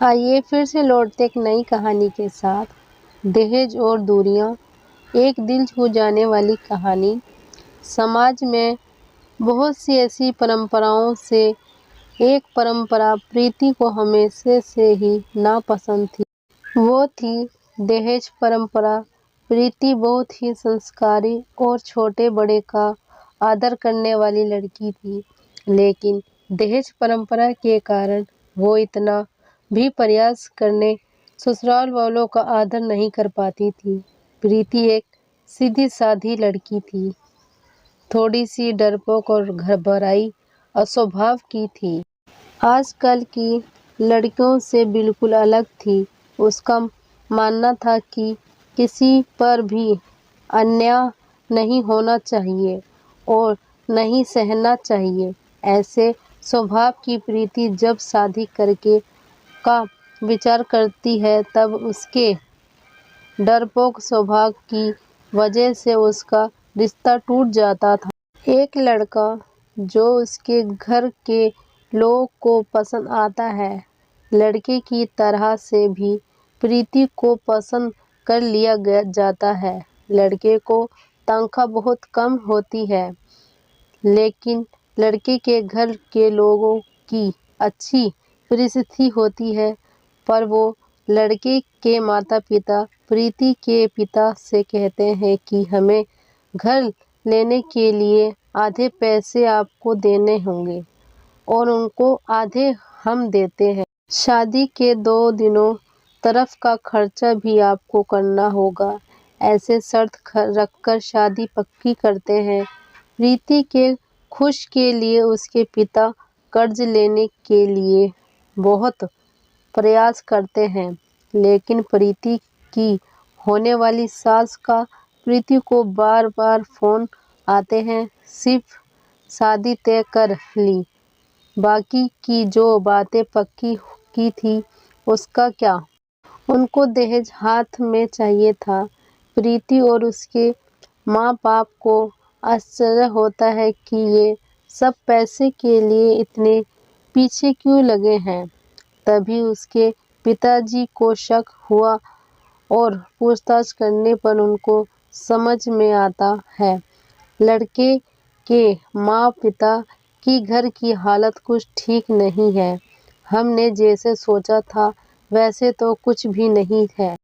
आइए फिर से लौटते एक नई कहानी के साथ। दहेज और दूरियां, एक दिल छू जाने वाली कहानी। समाज में बहुत सी ऐसी परंपराओं से एक परंपरा प्रीति को हमेशा से ही नापसंद थी। वो थी दहेज परंपरा। प्रीति बहुत ही संस्कारी और छोटे बड़े का आदर करने वाली लड़की थी, लेकिन दहेज परंपरा के कारण वो इतना भी प्रयास करने ससुराल वालों का आदर नहीं कर पाती थी। प्रीति एक सीधी साधी लड़की थी, थोड़ी सी डरपोक और घबराई स्वभाव की थी। आजकल की लड़कियों से बिल्कुल अलग थी। उसका मानना था कि किसी पर भी अन्याय नहीं होना चाहिए और नहीं सहना चाहिए। ऐसे स्वभाव की प्रीति जब शादी करके का विचार करती है, तब उसके डरपोक स्वभाव की वजह से उसका रिश्ता टूट जाता था। एक लड़का जो उसके घर के लोगों को पसंद आता है, लड़के की तरह से भी प्रीति को पसंद कर लिया जाता है। लड़के को तनख्वाह बहुत कम होती है, लेकिन लड़के के घर के लोगों की अच्छी परिस्थिति होती है। पर वो लड़के के माता पिता प्रीति के पिता से कहते हैं कि हमें घर लेने के लिए आधे पैसे आपको देने होंगे और उनको आधे हम देते हैं। शादी के 2 दिनों तरफ का खर्चा भी आपको करना होगा। ऐसे शर्त रखकर शादी पक्की करते हैं। प्रीति के खुश के लिए उसके पिता कर्ज लेने के लिए बहुत प्रयास करते हैं, लेकिन प्रीति की होने वाली सास का प्रीति को बार बार फोन आते हैं। सिर्फ शादी तय कर ली, बाकी की जो बातें पक्की की थी उसका क्या। उनको दहेज हाथ में चाहिए था। प्रीति और उसके माँ बाप को आश्चर्य होता है कि ये सब पैसे के लिए इतने पीछे क्यों लगे हैं। तभी उसके पिताजी को शक हुआ और पूछताछ करने पर उनको समझ में आता है लड़के के माँ पिता की घर की हालत कुछ ठीक नहीं है। हमने जैसे सोचा था वैसे तो कुछ भी नहीं है।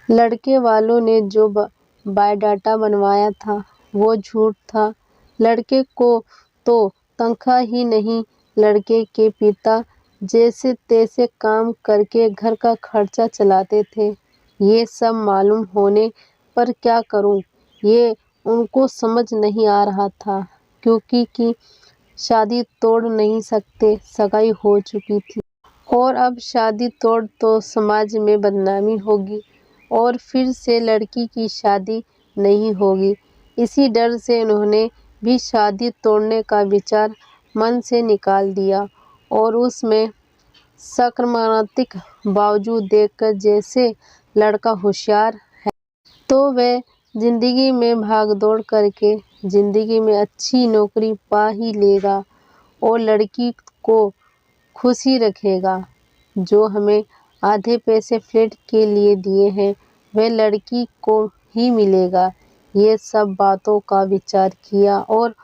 लड़के वालों ने जो बायोडाटा बनवाया था वो झूठ था। लड़के को तो तनख्वाह ही नहीं, लड़के के पिता जैसे तैसे काम करके घर का खर्चा चलाते थे। ये सब मालूम होने पर क्या करूं, ये उनको समझ नहीं आ रहा था, क्योंकि कि शादी तोड़ नहीं सकते, सगाई हो चुकी थी और अब शादी तोड़ तो समाज में बदनामी होगी और फिर से लड़की की शादी नहीं होगी। इसी डर से उन्होंने भी शादी तोड़ने का विचार मन से निकाल दिया और उसमें सकारात्मक बावजूद देखकर जैसे लड़का होशियार है तो वह जिंदगी में भागदौड़ करके जिंदगी में अच्छी नौकरी पा ही लेगा और लड़की को खुशी रखेगा। जो हमें आधे पैसे फ्लैट के लिए दिए हैं वह लड़की को ही मिलेगा। ये सब बातों का विचार किया और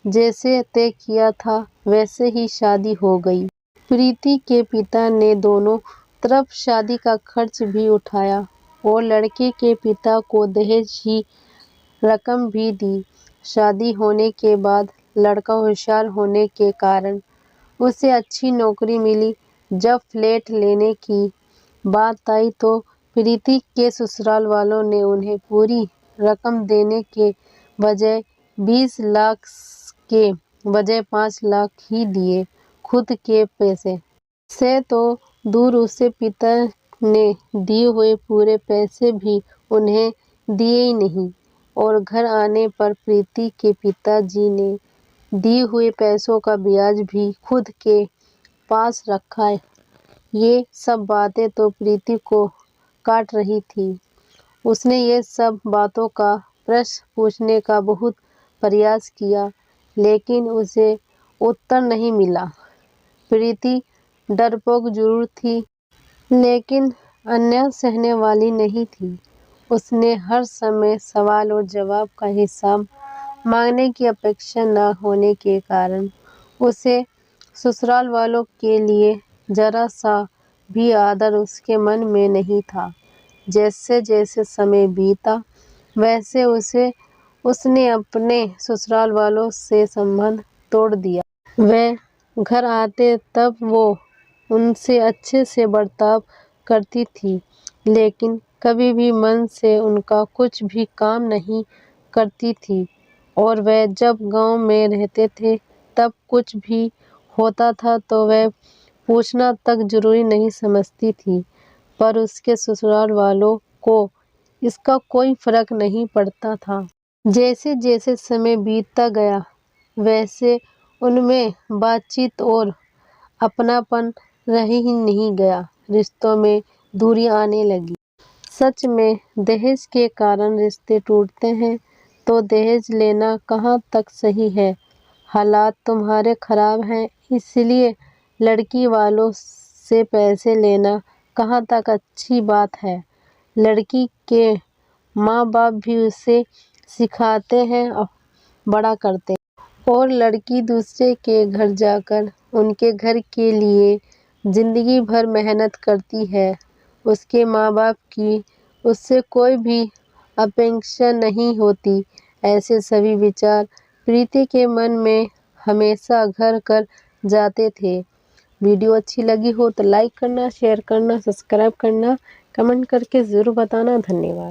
जैसे तय किया था वैसे ही शादी हो गई। प्रीति के पिता ने दोनों तरफ शादी का खर्च भी उठाया और लड़के के पिता को दहेज ही रकम भी दी। शादी होने के बाद लड़का होशियार होने के कारण उसे अच्छी नौकरी मिली। जब फ्लैट लेने की बात आई तो प्रीति के ससुराल वालों ने उन्हें पूरी रकम देने के बजाय 20 लाख के बजाय 5 लाख ही दिए। खुद के पैसे से तो दूर उसके पिता ने दिए हुए पूरे पैसे भी उन्हें दिए ही नहीं और घर आने पर प्रीति के पिताजी ने दिए हुए पैसों का ब्याज भी खुद के पास रखा है। ये सब बातें तो प्रीति को काट रही थी। उसने ये सब बातों का प्रश्न पूछने का बहुत प्रयास किया, लेकिन उसे उत्तर नहीं मिला। प्रीति डरपोक जरूर थी, लेकिन अन्याय सहने वाली नहीं थी। उसने हर समय सवाल और जवाब का हिसाब मांगने की अपेक्षा न होने के कारण उसे ससुराल वालों के लिए जरा सा भी आदर उसके मन में नहीं था। जैसे जैसे समय बीता वैसे उसने अपने ससुराल वालों से संबंध तोड़ दिया। वह घर आते तब वो उनसे अच्छे से बर्ताव करती थी, लेकिन कभी भी मन से उनका कुछ भी काम नहीं करती थी। और वह जब गांव में रहते थे तब कुछ भी होता था तो वह पूछना तक जरूरी नहीं समझती थी। पर उसके ससुराल वालों को इसका कोई फर्क नहीं पड़ता था। जैसे जैसे समय बीतता गया वैसे उनमें बातचीत और अपनापन रह ही नहीं गया। रिश्तों में दूरियां आने लगी। सच में दहेज के कारण रिश्ते टूटते हैं तो दहेज लेना कहाँ तक सही है। हालात तुम्हारे खराब हैं इसलिए लड़की वालों से पैसे लेना कहाँ तक अच्छी बात है। लड़की के माँ बाप भी उसे सिखाते हैं और बड़ा करते हैं। और लड़की दूसरे के घर जाकर उनके घर के लिए जिंदगी भर मेहनत करती है। उसके माँ बाप की उससे कोई भी अपेक्षा नहीं होती। ऐसे सभी विचार प्रीति के मन में हमेशा घर कर जाते थे। वीडियो अच्छी लगी हो तो लाइक करना, शेयर करना, सब्सक्राइब करना, कमेंट करके ज़रूर बताना। धन्यवाद।